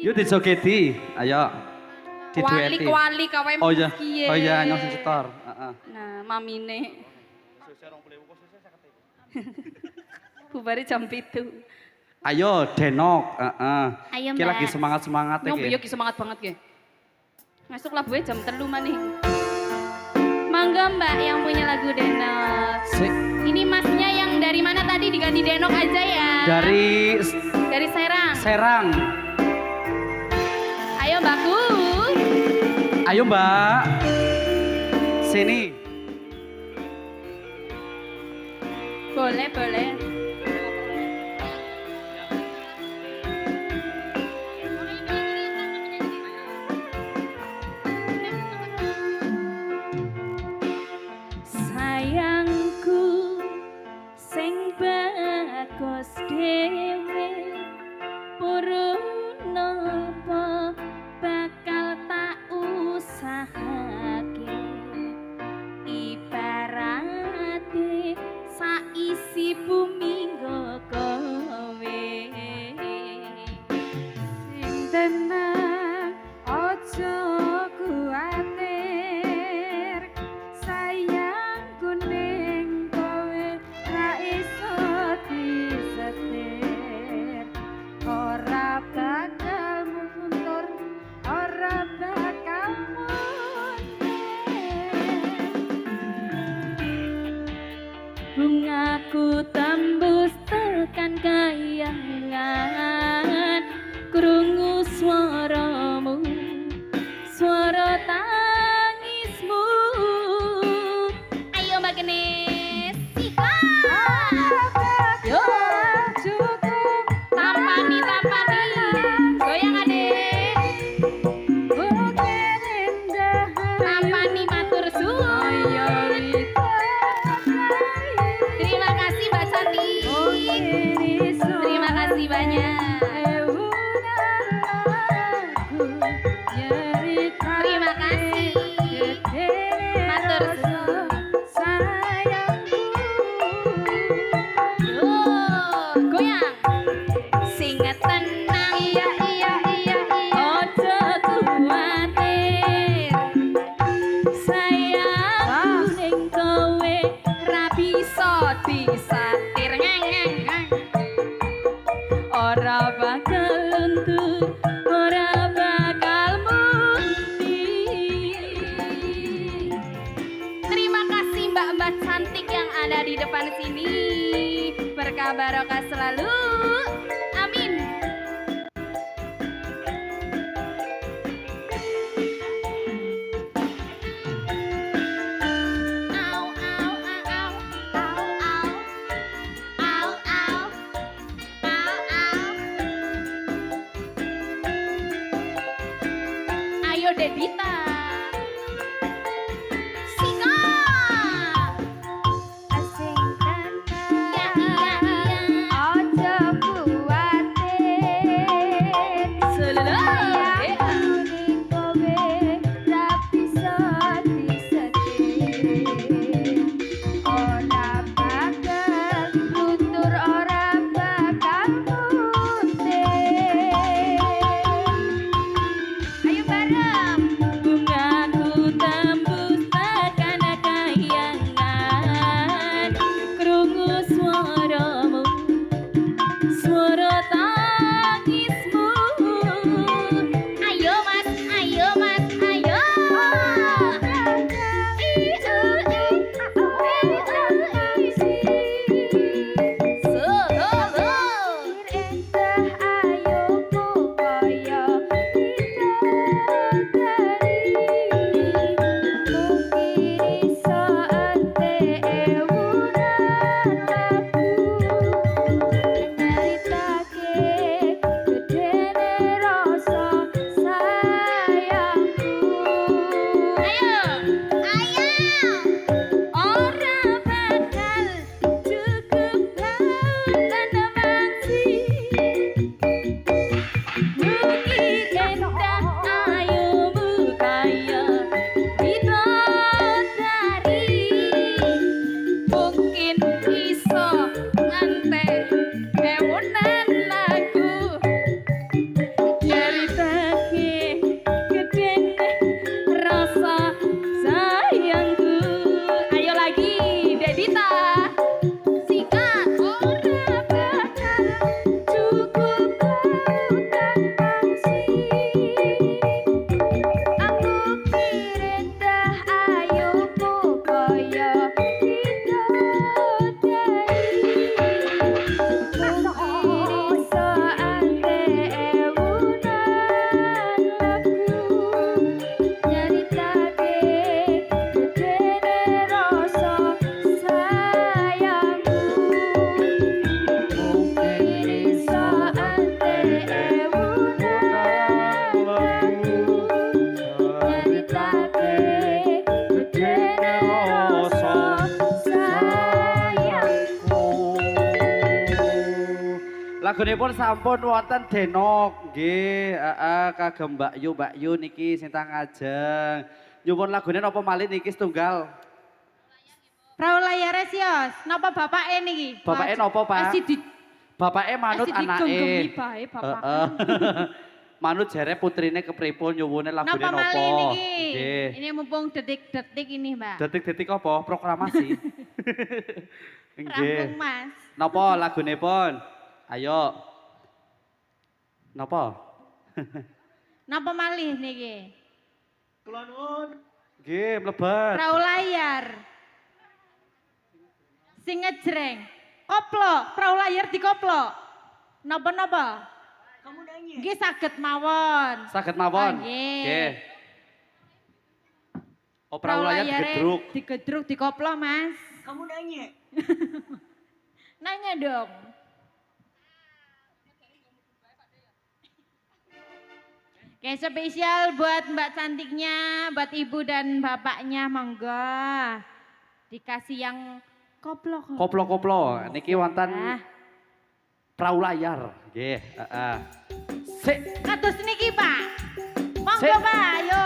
Yuk disogeti, ayo. Didueti. Kuali kawe Oh iya, piye. oh iya, nyong sing setor. Heeh. Nah, mamine. Bubare jam 7. Ayo Denok, heeh. Ayo, Ki lagi Mbak. semangat-semangat Nyong iki. piye ki semangat banget ki. Masuk labuhe jam 3 maning. Mangga Mbak yang punya lagu Denok. Sik. Ini masnya yang dari mana tadi diganti Denok aja ya? Dari Serang. Serang. Ayo Mbakku. Ayo Mbak. Sini. Boleh, boleh. Sayangku sing bagus dhewe purun napa bakal tak usahake ibarate saisi bumi nggo kowe sing tenang aja kuwatir sayangku ning kowe ra iso disetir ora bakal mundur ora bakal bungaku tembus tekan kayangan krungu swaramu swara tangismu ayo Mbak Genes sikat yo cukup tampani goyang adek tampani matur suwun terima kasih Mbak Santi terima kasih banyak terima kasih matur suwun yo goyang sing tenang iya ojo kuwatir sayang ning kowe ra bisa disatir ngeng ora bakal luntur ora bakal mundur terima kasih mbak-mbak cantik yang ada di depan sini berkah barokah selalu amin au au au au au au ayo Dedita Sika asing tanpa iya ojo kuwatir sayang ning kowe ra bisa disetir ora bakal luntur ora bakal mundur ayo bareng bungaku tembus tekan kayangan krungu swaramu swara tangismu Lagunipun sampun wonten Denok nggih, heeh kagem Mbak Yu niki sing tang ngajeng. Nyuwun lagune napa malih niki setunggal. Perahu layare sios, napa bapake niki? Bapake napa, Pak? Bapake manut anake. digenggemi bae bapak. Heeh. Manut jere putrine kepripun nyuwune lagune Napa napa? malih niki? Nggih. Ini mumpung detik-detik ini, Mbak. Detik-detik apa? Proklamasi. Nggih. Rampung, Mas. Napa lagunipun? Ayo. Napa? Napa malih niki? Kula nuwun. Nggih, mlebet. Perahu layar. Sing ngejreng. Koplo, perahu layar dikoplo. Napa-napa? Kamu nanya. Nggih saged mawon. Saged mawon. Ah, nggih. Nggih. Oh, perahu layar digedruk. Digedruk, dikoplo, Mas. Kamu nanya. Nanya dong. Oke, spesial buat Mbak cantiknya, buat ibu dan bapaknya, monggo. Dikasih yang koplo. Koplo-koplo. Niki wonten Ah. perahu layar. Nggih, heeh. Sik. Kados niki, Pak. Monggo, Sik. Pak, ayo.